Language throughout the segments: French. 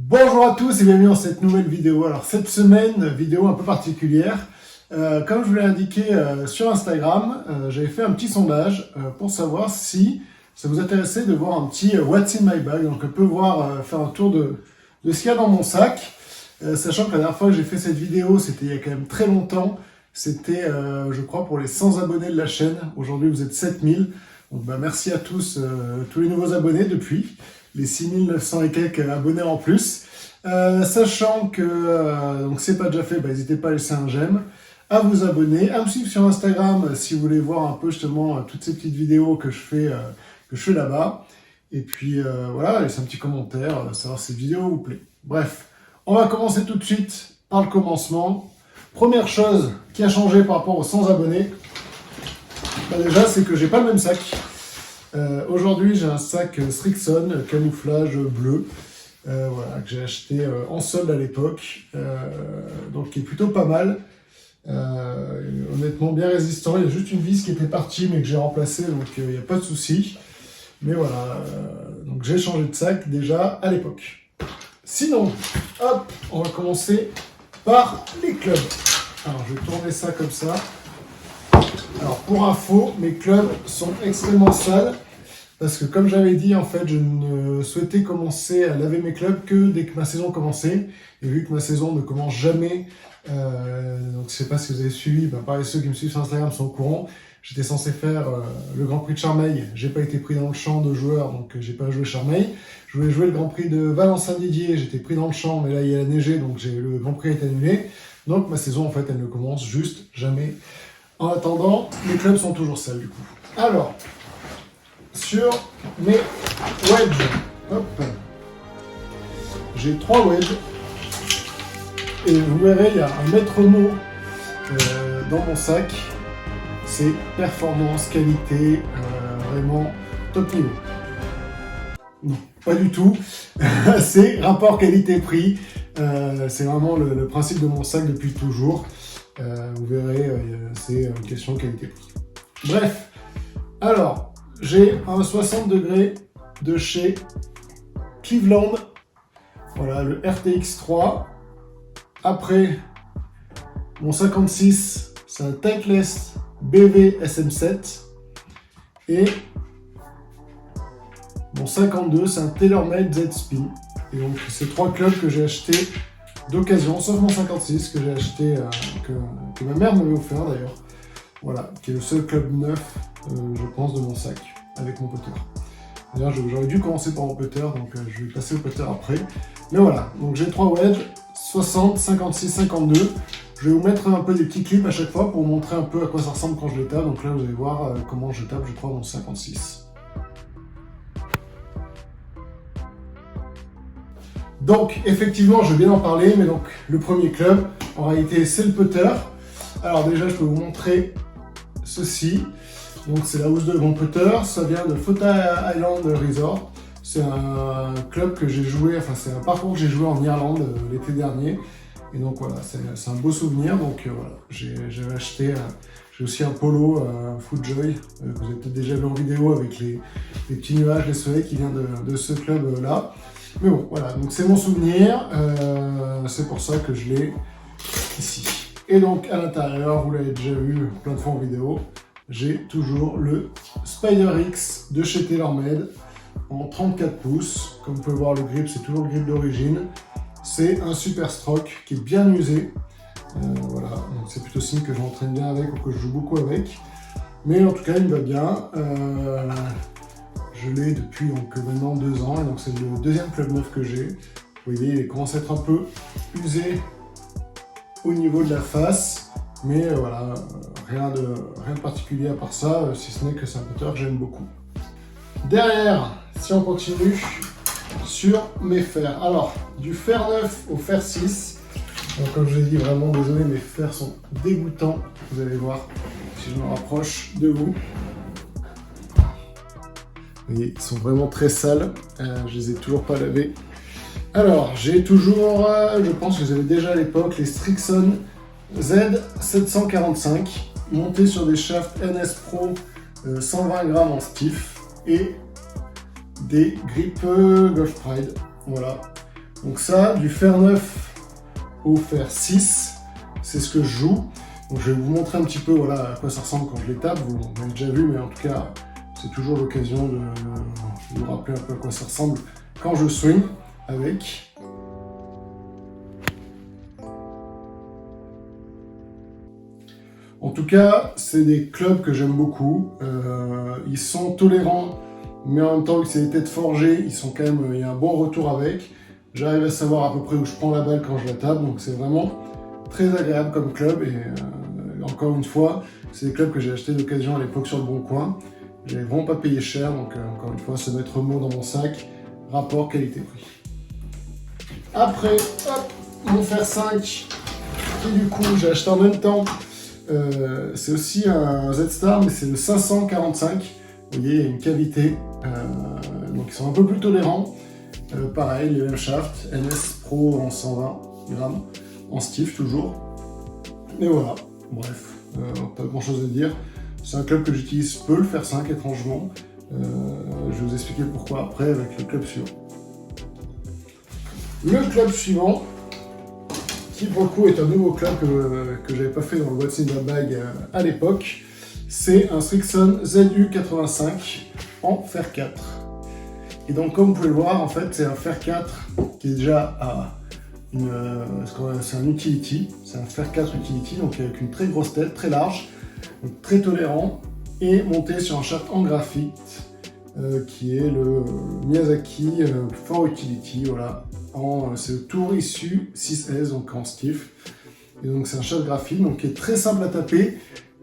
Bonjour à tous et bienvenue dans cette nouvelle vidéo. Alors cette semaine, vidéo un peu particulière. Comme je vous l'ai indiqué sur Instagram, j'avais fait un petit sondage pour savoir si ça vous intéressait de voir un petit What's in my bag. Donc on peut voir, faire un tour de ce qu'il y a dans mon sac. Sachant que la dernière fois que j'ai fait cette vidéo, c'était il y a quand même très longtemps. C'était, je crois, pour les 100 abonnés de la chaîne. Aujourd'hui, vous êtes 7000. Donc merci à tous, tous les nouveaux abonnés depuis. Les 6900 et quelques abonnés en plus. Sachant que donc c'est pas déjà fait, n'hésitez pas à laisser un j'aime, à vous abonner, à me suivre sur Instagram si vous voulez voir un peu justement toutes ces petites vidéos que je fais là-bas. Et puis voilà, laissez un petit commentaire, savoir si cette vidéo vous plaît. Bref, on va commencer tout de suite par le commencement. Première chose qui a changé par rapport aux 100 abonnés, déjà c'est que j'ai pas le même sac. Aujourd'hui, j'ai un sac Strixon camouflage bleu, voilà, que j'ai acheté en solde à l'époque, donc qui est plutôt pas mal, honnêtement bien résistant. Il y a juste une vis qui était partie mais que j'ai remplacée, donc il n'y a pas de souci. Mais voilà, donc j'ai changé de sac déjà à l'époque. Sinon, hop, on va commencer par les clubs. Alors je vais tourner ça comme ça. Alors pour info, mes clubs sont extrêmement sales parce que comme j'avais dit, en fait, je ne souhaitais commencer à laver mes clubs que dès que ma saison commençait. Et vu que ma saison ne commence jamais, donc je sais pas si vous avez suivi, pareil, ceux qui me suivent sur Instagram sont au courant. J'étais censé faire le Grand Prix de Charmeil, j'ai pas été pris dans le champ de joueurs, donc j'ai pas joué Charmeil. Je voulais jouer le Grand Prix de Valence-Saint-Didier, j'étais pris dans le champ, mais là il y a neigé, donc le Grand Prix est annulé. Donc ma saison, en fait, elle ne commence juste jamais. En attendant, les clubs sont toujours sales du coup. Alors, sur mes wedges, hop, j'ai 3 wedges. Et vous verrez, il y a un maître mot dans mon sac. C'est performance, qualité, vraiment top niveau. Non, pas du tout. C'est rapport qualité-prix. C'est vraiment le principe de mon sac depuis toujours. Vous verrez, c'est une question qualité-prix. Bref, alors, j'ai un 60 degrés de chez Cleveland. Voilà, le RTX 3. Après, mon 56, c'est un Titleist BV SM7. Et mon 52, c'est un TaylorMade Z-Spin. Et donc, c'est 3 clubs que j'ai achetés d'occasion, sauf mon 56 que j'ai acheté, que ma mère m'avait offert d'ailleurs. Voilà, qui est le seul club neuf, je pense, de mon sac, avec mon putter. D'ailleurs, j'aurais dû commencer par mon putter, donc je vais passer au putter après. Mais voilà, donc j'ai 3 wedges, 60, 56, 52. Je vais vous mettre un peu des petits clips à chaque fois pour vous montrer un peu à quoi ça ressemble quand je les tape. Donc là, vous allez voir comment je tape, je crois, mon 56. Donc, effectivement, je viens d'en parler, mais donc, le premier club, en réalité, c'est le putter. Alors déjà, je peux vous montrer ceci. Donc, c'est la housse de mon putter. Ça vient de Fota Island Resort. C'est un club que j'ai joué, enfin, c'est un parcours que j'ai joué en Irlande l'été dernier. Et donc, voilà, c'est un beau souvenir. Donc, voilà, j'avais acheté, j'ai aussi un polo, un FootJoy, que vous avez peut-être déjà vu en vidéo avec les petits nuages, les soleils qui viennent de ce club-là. Mais bon, voilà, donc c'est mon souvenir, c'est pour ça que je l'ai ici. Et donc à l'intérieur, vous l'avez déjà vu plein de fois en vidéo, j'ai toujours le Spider X de chez TaylorMade en 34 pouces. Comme vous pouvez voir, le grip, c'est toujours le grip d'origine. C'est un super stroke qui est bien usé. Voilà, donc c'est plutôt signe que je m'entraîne bien avec ou que je joue beaucoup avec. Mais en tout cas, il me va bien. Je l'ai depuis donc maintenant 2 ans, et donc c'est le deuxième club neuf que j'ai. Vous voyez, il commence à être un peu usé au niveau de la face, mais voilà, rien de particulier à part ça, si ce n'est que c'est un putter que j'aime beaucoup. Derrière, si on continue sur mes fers. Alors, du fer 9 au fer 6. Donc, comme je l'ai dit, vraiment désolé, mes fers sont dégoûtants. Vous allez voir si je me rapproche de vous. Vous voyez, ils sont vraiment très sales, je les ai toujours pas lavés. Alors, j'ai toujours, je pense que vous avez déjà à l'époque, les Strixon Z745, montés sur des shafts NS Pro 120 grammes en stiff, et des grippes Golf Pride. Voilà. Donc ça, du fer 9 au fer 6, c'est ce que je joue. Donc je vais vous montrer un petit peu voilà, à quoi ça ressemble quand je les tape. Vous l'avez déjà vu, mais en tout cas, c'est toujours l'occasion de vous rappeler un peu à quoi ça ressemble quand je swing avec. En tout cas, c'est des clubs que j'aime beaucoup. Ils sont tolérants, mais en même temps, c'est des têtes forgées, ils sont quand même, il y a un bon retour avec. J'arrive à savoir à peu près où je prends la balle quand je la tape, donc c'est vraiment très agréable comme club. Et encore une fois, c'est des clubs que j'ai achetés d'occasion à l'époque sur le Bon Coin. J'avais vraiment pas payé cher, donc encore une fois, ce maître mot dans mon sac, rapport qualité-prix. Après, hop, mon fer 5, qui du coup j'ai acheté en même temps. C'est aussi un Z-Star, mais c'est le 545. Vous voyez, il y a une cavité. Donc ils sont un peu plus tolérants. Pareil, les mêmes shafts. NS Pro en 120 grammes. En stiff toujours. Et voilà. Bref, pas grand chose à dire. C'est un club que j'utilise peu, le fer 5 étrangement. Je vais vous expliquer pourquoi après avec le club suivant. Le club suivant, qui pour le coup est un nouveau club que j'avais pas fait dans le What's in the Bag à l'époque, c'est un Srixon ZU85 en fer 4. Et donc comme vous pouvez le voir, en fait c'est un fer 4 qui est déjà à c'est un utility, c'est un fer 4 utility, donc avec une très grosse tête, très large, donc très tolérant, et monté sur un shaft en graphite, qui est le Miyazaki For Utility, voilà. C'est le tour issu 6S, donc en stiff. Et donc c'est un shaft graphite, donc qui est très simple à taper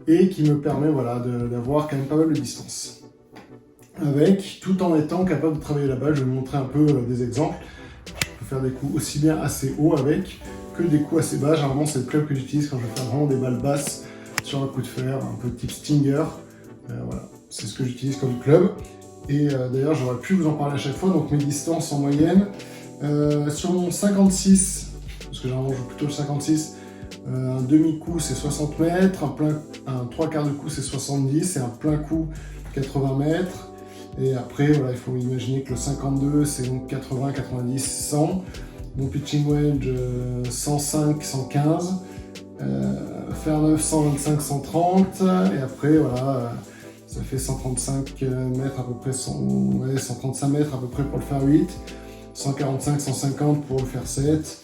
et qui me permet voilà, d'avoir quand même pas mal de distance. Avec, tout en étant capable de travailler la balle, je vais vous montrer un peu des exemples. Je peux faire des coups aussi bien assez hauts avec que des coups assez bas. Généralement c'est le club que j'utilise quand je vais faire vraiment des balles basses sur un coup de fer, un peu type Stinger. Voilà, c'est ce que j'utilise comme club. Et d'ailleurs j'aurais pu vous en parler à chaque fois, donc mes distances en moyenne. Sur mon 56, parce que généralement je joue plutôt le 56, un demi-coup c'est 60 mètres, un trois quarts de coup c'est 70 et un plein coup 80 mètres. Et après, voilà, il faut imaginer que le 52 c'est donc 80, 90, 100. Mon pitching wedge 105, 115. Fer 9 125, 130. Et après, voilà, ça fait 135 mètres à peu près, 135 mètres à peu près pour le fer 8. 145, 150 pour le fer 7,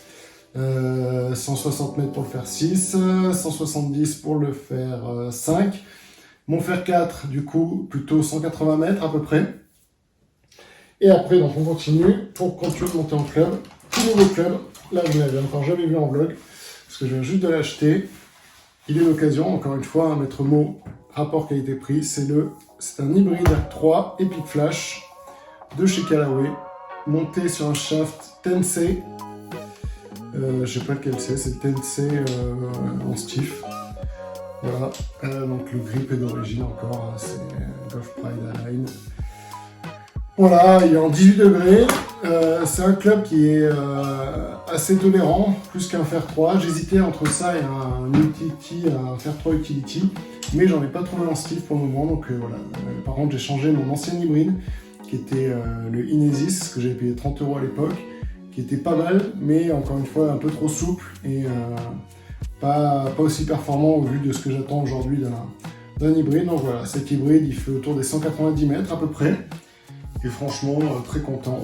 160 mètres pour le fer 6, 170 pour le fer 5. Mon fer 4, du coup, plutôt 180 mètres à peu près. Et après, donc on continue pour continuer de monter en club. Tout nouveau club, là vous ne l'avez encore jamais vu en vlog, parce que je viens juste de l'acheter. Il est l'occasion, encore une fois, un maître mot, rapport qualité-prix, c'est un hybride 3 Epic Flash de chez Callaway. Monté sur un shaft Tensei, je sais pas lequel c'est le Tensei en stiff. Voilà, donc le grip est d'origine encore, hein, c'est Golf Pride Align. Voilà, il est en 18 degrés. C'est un club qui est assez tolérant, plus qu'un fer 3. J'hésitais entre ça et un utility, un fer 3 utility, mais j'en ai pas trouvé en stiff pour le moment. Donc voilà. Par contre, j'ai changé mon ancien hybride, qui était le Inesis, que j'avais payé 30 € à l'époque, qui était pas mal, mais encore une fois un peu trop souple et pas aussi performant au vu de ce que j'attends aujourd'hui d'un hybride. Donc voilà, cet hybride il fait autour des 190 mètres à peu près, et franchement très content.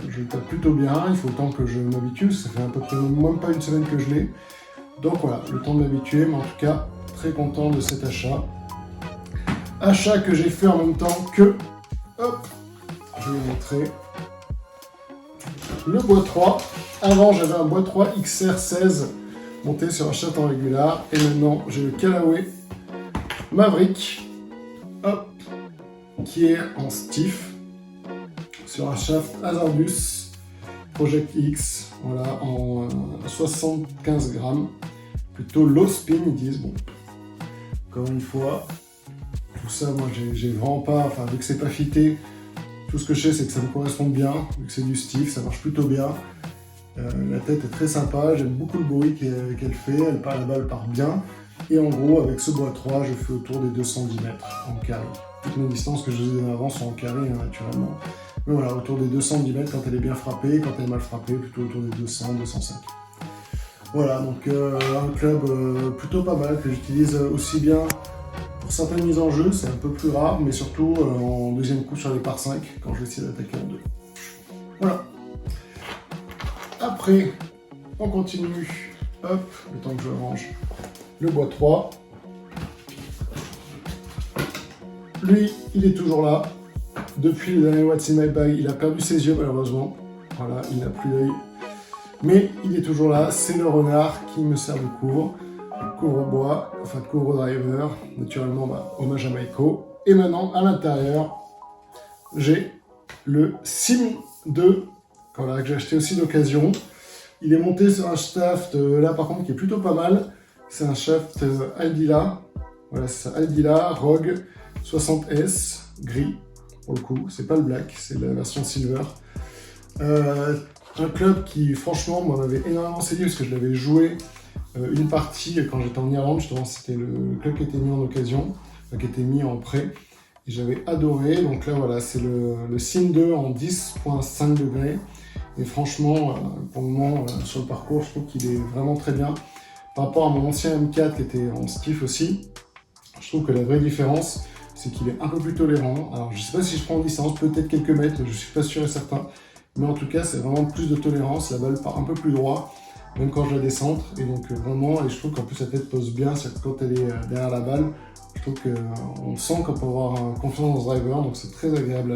Je le tape plutôt bien, il faut le temps que je m'habitue, ça fait à peu près même pas une semaine que je l'ai. Donc voilà, le temps de m'habituer, mais en tout cas très content de cet achat. Achat que j'ai fait en même temps que... Hop, je vais vous montrer le bois 3. Avant, j'avais un bois 3 XR16 monté sur un shaft en régular. Et maintenant, j'ai le Callaway Maverick, hop, qui est en stiff sur un shaft Hazardous Project X, voilà, en 75 grammes. Plutôt low spin, ils disent. Bon, encore une fois, tout ça, moi, j'ai vraiment pas, enfin, vu que c'est pas fité, tout ce que je sais, c'est que ça me correspond bien, vu que c'est du stiff, ça marche plutôt bien. La tête est très sympa, j'aime beaucoup le bruit qu'elle fait, la balle part bien. Et en gros, avec ce bois 3, je fais autour des 210 mètres en carré. Toutes mes distances que je vous ai données avant sont en carré, hein, naturellement. Mais voilà, autour des 210 mètres quand elle est bien frappée, quand elle est mal frappée, plutôt autour des 200, 205. Voilà, donc un club plutôt pas mal que j'utilise aussi bien pour certaines mises en jeu, c'est un peu plus rare, mais surtout en deuxième coup sur les par 5 quand je vais essayer d'attaquer en 2. Voilà. Après, on continue. Hop, le temps que je range le bois 3. Lui, il est toujours là. Depuis le dernier What's in My Bag, il a perdu ses yeux malheureusement. Voilà, il n'a plus d'œil. Mais il est toujours là. C'est le renard qui me sert de couvre. Couvre-bois, enfin couvre-driver. Naturellement, hommage à Maiko. Et maintenant, à l'intérieur, j'ai le Sim 2. Voilà, que j'ai acheté aussi d'occasion. Il est monté sur un shaft, là par contre, qui est plutôt pas mal. C'est un shaft Aldila. Voilà, c'est ça, Aldila Rogue 60S, gris, pour le coup. C'est pas le black, c'est la version silver. Un club qui, franchement, moi, m'avait énormément séduit parce que je l'avais joué une partie quand j'étais en Irlande. Justement, c'était le club qui était mis en occasion, qui était mis en prêt. Et j'avais adoré. Donc là, voilà, c'est le Sim 2 en 10.5 degrés. Et franchement, pour le moment, sur le parcours, je trouve qu'il est vraiment très bien. Par rapport à mon ancien M4 qui était en stiff aussi, je trouve que la vraie différence, c'est qu'il est un peu plus tolérant. Alors, je ne sais pas si je prends en distance, peut-être quelques mètres, je ne suis pas sûr et certain. Mais en tout cas, c'est vraiment plus de tolérance. La balle part un peu plus droit, même quand je la décentre. Et donc, vraiment, et je trouve qu'en plus, la tête pose bien. C'est que quand elle est derrière la balle, je trouve qu'on sent qu'on peut avoir confiance dans ce driver. Donc, c'est très agréable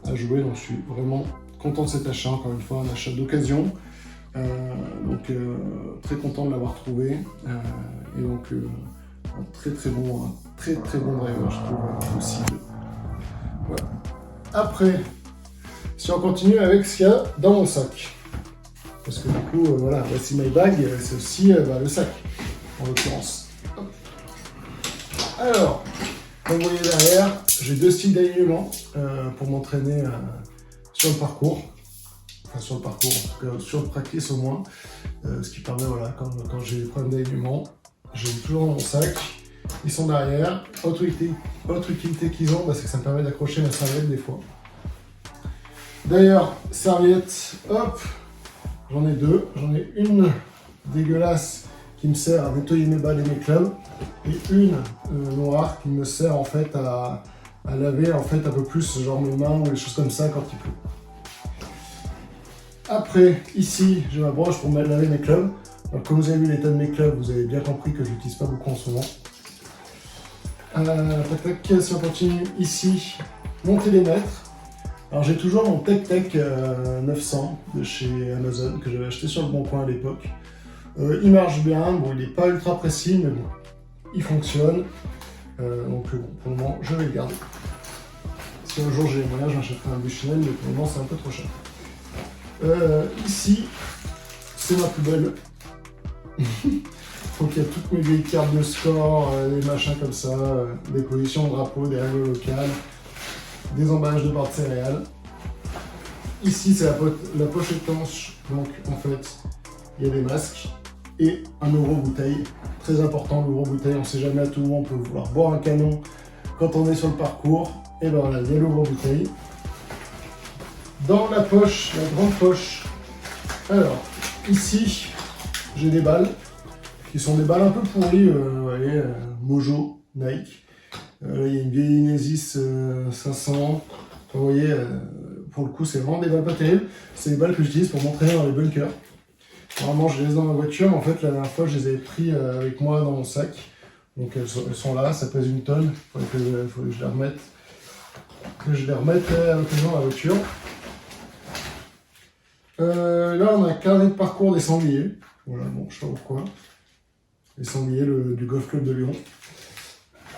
à jouer. Donc, je suis vraiment content de cet achat, encore une fois, un achat d'occasion. Très content de l'avoir trouvé. Et donc, un très bon driver, je trouve aussi. Voilà. Après, si on continue avec ce qu'il y a dans mon sac. Parce que du coup, voilà, voici my bag, c'est aussi le sac, en l'occurrence. Alors, comme vous voyez derrière, j'ai 2 styles d'alignement pour m'entraîner sur le parcours. Enfin, sur le parcours, en tout cas sur le practice au moins. Ce qui permet, voilà, quand j'ai des problèmes d'alignement, je les ai toujours dans mon sac. Ils sont derrière. Autre utilité qu'ils ont, c'est que ça me permet d'accrocher ma serviette des fois. D'ailleurs, serviette, hop, j'en ai 2. J'en ai une dégueulasse qui me sert à nettoyer mes balles et mes clubs, et une noire qui me sert en fait à laver en fait un peu plus genre mes mains ou des choses comme ça quand il pleut. Après, ici, j'ai ma broche pour laver mes clubs. Alors, comme vous avez vu l'état de mes clubs, vous avez bien compris que je l'utilise pas beaucoup en ce moment. Si on continue ici, mon télémètre. Alors j'ai toujours mon TechTech 900 de chez Amazon que j'avais acheté sur le Bon Coin à l'époque. Il marche bien, bon il n'est pas ultra précis mais bon, il fonctionne. Bon, pour le moment je vais le garder. Si un jour j'ai les moyens, j'achèterai un Bushnell, mais pour le moment c'est un peu trop cher. Ici, c'est ma poubelle. Donc il y a toutes mes vieilles cartes de score, des machins comme ça, des positions de drapeau, des règles locales, des emballages de barres de céréales. Ici c'est la poche étanche, donc en fait il y a des masques et un euro-bouteille. Très important l'euro-bouteille, on ne sait jamais à tout moment, on peut vouloir boire un canon quand on est sur le parcours. Et ben voilà, il y a l'euro-bouteille. Dans la poche, la grande poche, alors ici j'ai des balles qui sont des balles un peu pourries, vous voyez, Mojo, Nike. Là il y a une vieille Inesis 500, vous voyez, pour le coup c'est vraiment des balles pas terribles. C'est des balles que j'utilise pour m'entraîner dans les bunkers. Normalement je les laisse dans ma voiture, mais en fait la dernière fois je les avais pris avec moi dans mon sac. Donc elles sont là, ça pèse 1 tonne, il faut que je les remette. À l'occasion dans la voiture. Là, on a un carnet de parcours des sangliers. Voilà, bon, je sais pas pourquoi. Les sangliers du Golf Club de Lyon.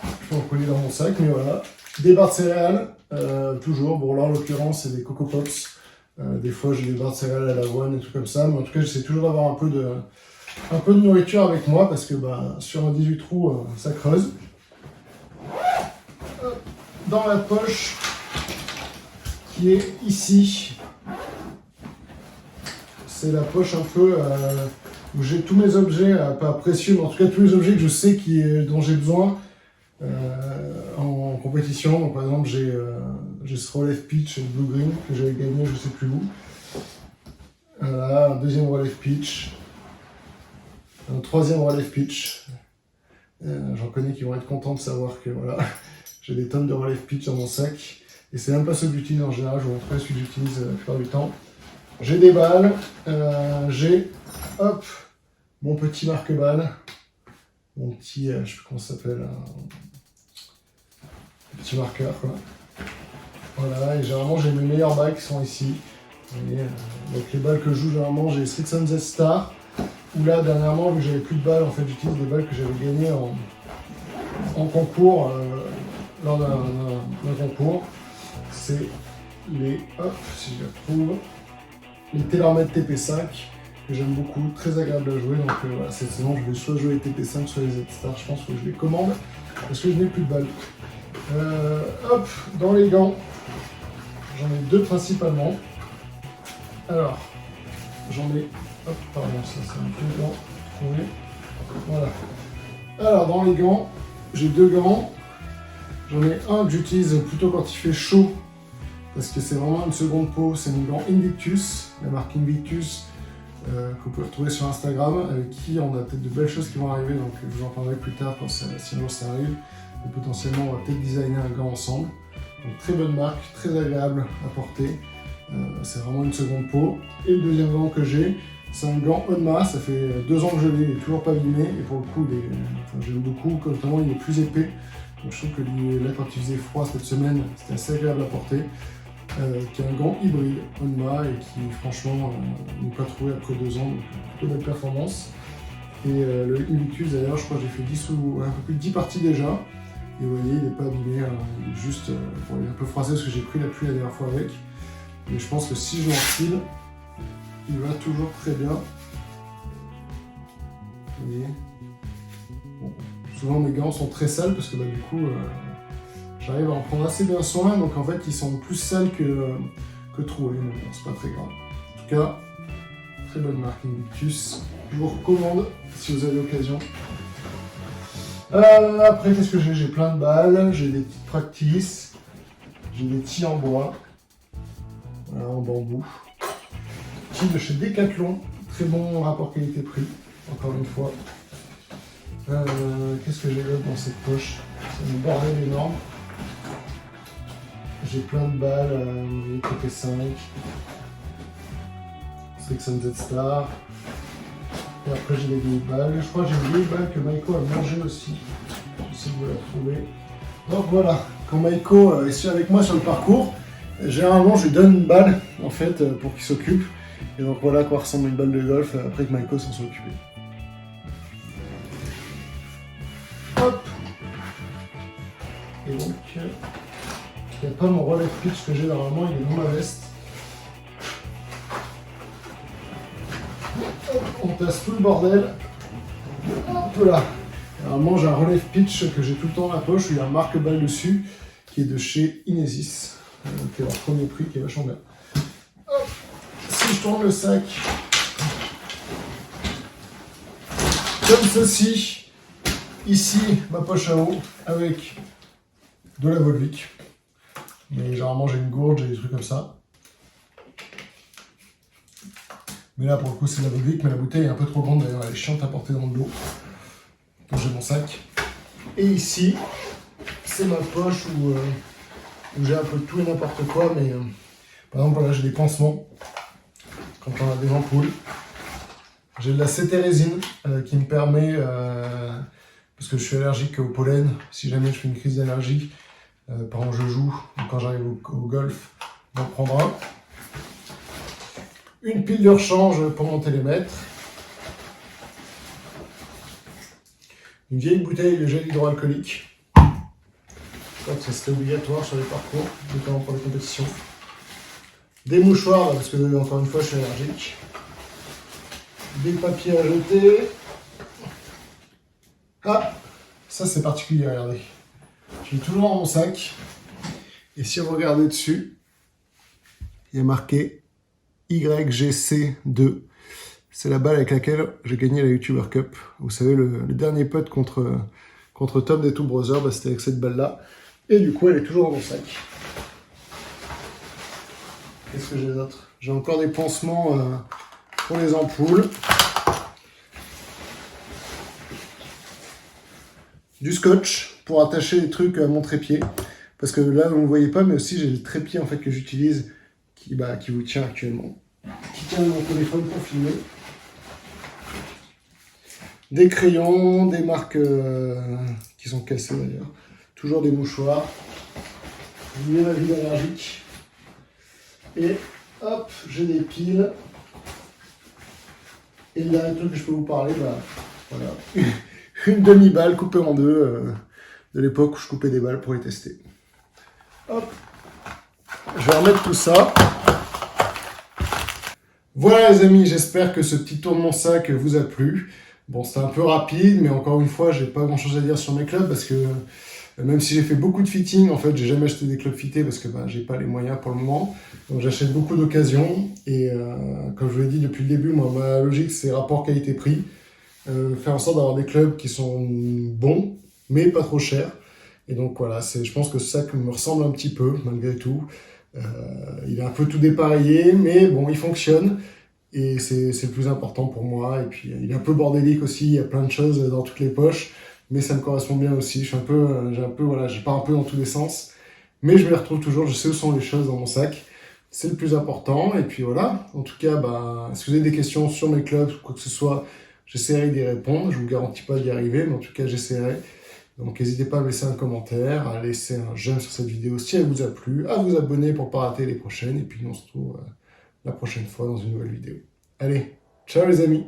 Je peux en coller dans mon sac, mais voilà. Des barres de céréales, toujours. Bon, là, en l'occurrence, c'est des Coco Pops. Des fois, j'ai des barres de céréales à l'avoine et tout comme ça. Mais en tout cas, j'essaie toujours d'avoir un peu de nourriture avec moi parce que sur un 18 trous, ça creuse. Dans la poche qui est ici, c'est la poche un peu où j'ai tous mes objets, pas précieux, mais en tout cas tous les objets que je sais dont j'ai besoin en compétition. Donc par exemple j'ai j'ai ce relève pitch blue green que j'avais gagné je sais plus où. Voilà, un deuxième relève pitch. Un troisième relève pitch. J'en connais qui vont être contents de savoir que voilà, j'ai des tonnes de relève pitch dans mon sac. Et c'est même pas ceux que j'utilise en général, je vous montrerai celui que j'utilise la plupart du temps. J'ai des balles, j'ai, hop, mon petit marque-balles. Mon petit, je sais plus comment ça s'appelle, petit marqueur quoi. Voilà, et généralement j'ai mes meilleures balles qui sont ici. Et, donc les balles que je joue généralement, j'ai Strixon Z Star. Où là dernièrement, vu que j'avais plus de balles, en fait j'utilise des balles que j'avais gagnées en concours, lors d'un concours. C'est les, hop, si je les retrouve, les TaylorMade TP5 que j'aime beaucoup, très agréable à jouer. Donc voilà, cette saison je vais soit jouer les TP5, soit les Z-Star. Je pense que je les commande parce que je n'ai plus de balles. Hop, dans les gants, j'en ai deux principalement. Alors, j'en ai, hop, pardon, ça c'est un peu gant. Voilà. Alors, dans les gants, j'ai deux gants. J'en ai un que j'utilise plutôt quand il fait chaud, parce que c'est vraiment une seconde peau. C'est mon gant Invictus, la marque Invictus, que vous pouvez retrouver sur Instagram, avec qui on a peut-être de belles choses qui vont arriver, donc je vous en parlerai plus tard quand si ça arrive. Et potentiellement, on va peut-être designer un gant ensemble. Donc très bonne marque, très agréable à porter. C'est vraiment une seconde peau. Et le deuxième gant que j'ai, c'est un gant Onma. Ça fait 2 ans que je l'ai, il n'est toujours pas abîmé. Et pour le coup, j'aime beaucoup, notamment il est plus épais. Donc je trouve que là, quand il faisait froid cette semaine, c'était assez agréable à porter. Qui est un gant hybride Onma et qui, franchement, n'est pas trouvé après 2 ans. Donc plutôt belle performance. Et le Invictus, d'ailleurs, je crois que j'ai fait 10 ou un peu plus de 10 parties déjà. Et vous voyez, il n'est pas abîmé, il est juste, bon, il est un peu froissé parce que j'ai pris la pluie la dernière fois avec. Mais je pense que si je l'enfile, il va toujours très bien. Vous voyez, bon, souvent mes gants sont très sales parce que bah, du coup, j'arrive à en prendre assez bien soin. Donc en fait, ils sont plus sales que troués, mais bon, c'est pas très grave. En tout cas, très bonne marque Invictus. Je vous recommande si vous avez l'occasion. Après, qu'est-ce que j'ai? J'ai plein de balles, j'ai des petites practice, j'ai des tis en bois, voilà, en bambou. Tis de chez Decathlon, très bon rapport qualité-prix, encore une fois. Qu'est-ce que j'ai d'autre dans cette poche? C'est un bordel énorme. J'ai plein de balles, TP5, Strixon Z Star. Et après j'ai des vieilles balles. Je crois que j'ai une vieille balle que Maiko a mangée aussi. Si vous la trouvez. Donc voilà, quand Maiko est avec moi sur le parcours, généralement je lui donne une balle en fait pour qu'il s'occupe. Et donc voilà à quoi ressemble une balle de golf après que Maiko s'en soit occupé. Hop. Et donc il n'y a pas mon relève pitch que j'ai normalement, il est dans ma veste. On tasse tout le bordel. Hop là. Normalement, j'ai un relève pitch que j'ai tout le temps dans la poche où il y a un marque-balle dessus qui est de chez Inesis, qui est leur premier prix, qui est vachement bien. Hop. Si je tourne le sac, comme ceci, ici ma poche à eau avec de la Volvic. Mais généralement, j'ai une gourde, j'ai des trucs comme ça. Mais là, pour le coup, c'est de la Volvic, mais la bouteille est un peu trop grande, d'ailleurs, elle est chiante à porter dans le dos. Donc j'ai mon sac. Et ici, c'est ma poche où j'ai un peu de tout et n'importe quoi, mais par exemple, là, j'ai des pansements, quand on a des ampoules. J'ai de la cétérésine qui me permet, parce que je suis allergique au pollen, si jamais je fais une crise d'allergie, par exemple, je joue, ou quand j'arrive au golf, j'en prendre un. Une pile de rechange pour mon télémètre. Une vieille bouteille de gel hydroalcoolique. Je crois que ça c'était obligatoire sur les parcours, notamment pour les compétitions. Des mouchoirs, parce que encore une fois je suis allergique. Des papiers à jeter. Ah, ça c'est particulier, regardez. Je l'ai toujours dans mon sac. Et si vous regardez dessus, il y a marqué YGC2. C'est la balle avec laquelle j'ai gagné la YouTuber Cup. Vous savez, le dernier putt contre Tom des Two Brothers, bah, c'était avec cette balle-là. Et du coup, elle est toujours dans mon sac. Qu'est-ce que j'ai d'autre? J'ai encore des pansements pour les ampoules. Du scotch pour attacher les trucs à mon trépied. Parce que là, vous ne me voyez pas, mais aussi j'ai le trépied en fait, que j'utilise qui vous tient actuellement. Qui tient mon téléphone pour filmer. Des crayons, des marques qui sont cassées d'ailleurs. Toujours des mouchoirs. J'ai ma vie allergique. Et hop, j'ai des piles. Et le dernier truc que je peux vous parler, bah voilà. Une demi-balle coupée en deux de l'époque où je coupais des balles pour les tester. Hop. Je vais remettre tout ça. Voilà les amis, j'espère que ce petit tour de mon sac vous a plu. Bon, c'était un peu rapide, mais encore une fois, j'ai pas grand chose à dire sur mes clubs parce que même si j'ai fait beaucoup de fitting, en fait, j'ai jamais acheté des clubs fittés parce que j'ai pas les moyens pour le moment. Donc j'achète beaucoup d'occasions et comme je vous l'ai dit depuis le début, moi, ma logique c'est rapport qualité-prix. Faire en sorte d'avoir des clubs qui sont bons, mais pas trop chers. Et donc voilà, je pense que ce sac me ressemble un petit peu, malgré tout. Il est un peu tout dépareillé, mais bon, il fonctionne. Et c'est le plus important pour moi. Et puis, il est un peu bordélique aussi, il y a plein de choses dans toutes les poches. Mais ça me correspond bien aussi. Je pars un peu dans tous les sens. Mais je me retrouve toujours, je sais où sont les choses dans mon sac. C'est le plus important. Et puis voilà. En tout cas, si vous avez des questions sur mes clubs, quoi que ce soit, j'essaierai d'y répondre. Je ne vous garantis pas d'y arriver, mais en tout cas, j'essaierai. Donc n'hésitez pas à me laisser un commentaire, à laisser un j'aime sur cette vidéo si elle vous a plu, à vous abonner pour ne pas rater les prochaines. Et puis on se retrouve la prochaine fois dans une nouvelle vidéo. Allez, ciao les amis!